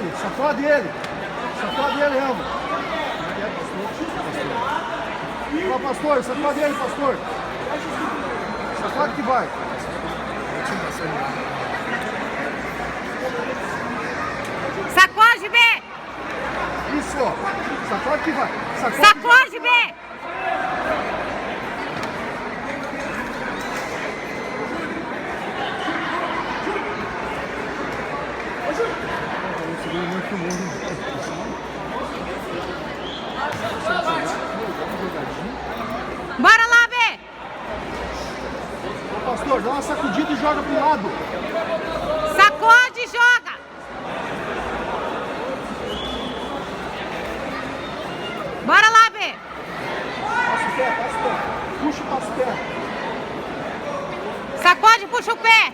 ele, sacode ele. Sacode ele, Elmo. Ó, pastor, sacode ele, pastor. Sacode que vai. Sacode, B! Isso, ó. Sacode que vai. Sacode, B! Bora lá, B! Ô, pastor, dá uma sacudida e joga pro lado. Sacode e joga! Bora lá, B! Passa o pé, passa o pé. Puxa e passa o pé. Sacode e puxa o pé!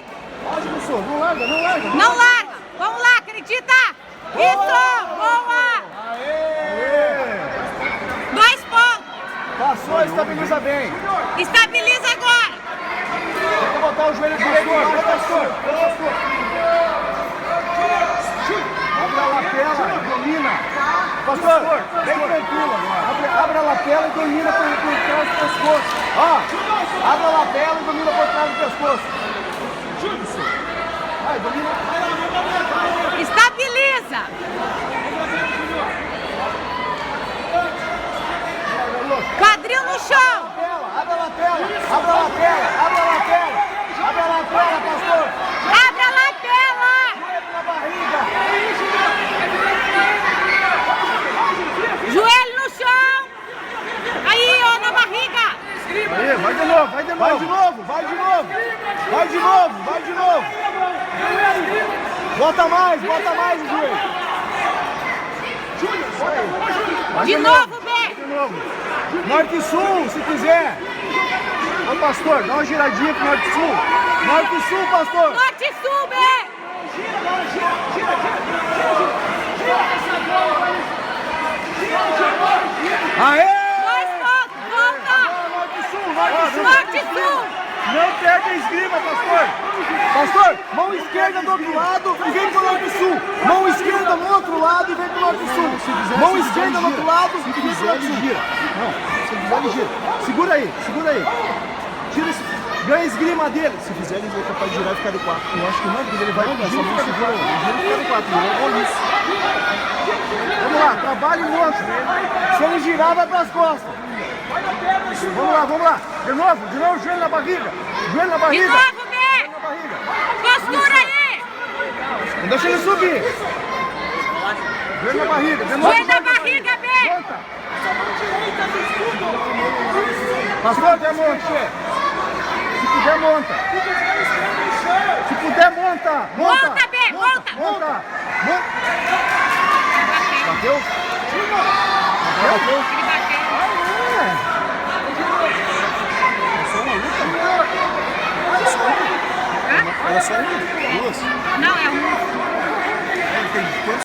Pode, professor. Não larga, não larga. Não larga! Vamos lá, acredita! Isso! Boa! Aê! 2 pontos! Passou, estabiliza bem. Estabiliza agora! Tem que botar o joelho direito embaixo, pastor. Abre a lapela, domina. Pastor, bem tranquilo agora. Abre a lapela e domina por trás do pescoço. Ó, abre a lapela e domina por trás do pescoço. Isso. Vai, domina. Estabiliza! Quadril no chão! Abre a lapela, abre a lapela, abre a lapela. Abre a lapela, pastor. Abre a lapela! Joelho na barriga. Joelho no chão! Aí, ó, na barriga! Aí, vai de novo, vai de novo. Vai de novo, vai de novo. Vai de novo, vai de novo. Bota mais o joelho. De novo, B! De novo. Norte e sul, se quiser. Ô pastor, dá uma giradinha pro norte e sul. Norte e sul, pastor. Norte e sul, B! Aê! 2 pontos! Volta! Norte e sul, norte e sul. Norte e sul! Não perde a esgrima, pastor. Pastor, mão esquerda do outro lado e vem pro norte e sul. Mão esquerda no outro lado e vem pro norte e sul. Mão esquerda no outro lado e vem pro norte e sul. Não, se quiser ele gira. Segura aí, segura aí. Tira esse... Ganha a esgrima dele. Se fizer, ele é capaz de girar e ficar de 4. Eu acho que não, porque ele vai essa mão segura. Ele gira e fica de 4. Olha isso. Vamos lá, trabalhe o outro. Se ele girar, vai pras costas. Vamos lá, vamos lá. De novo, joelho na barriga. Joelho na De barriga. novo, B! Na barriga. Postura aí! Não deixa ele subir. Joelho na barriga. De novo, Joelho na barriga, B! monta. Pastor, desmonte. Se puder, monta. Se puder, monta. Monta, B, monta. Monta. Bateu? Bateu? Ele bateu. Era só uma? Duas? Não, é um.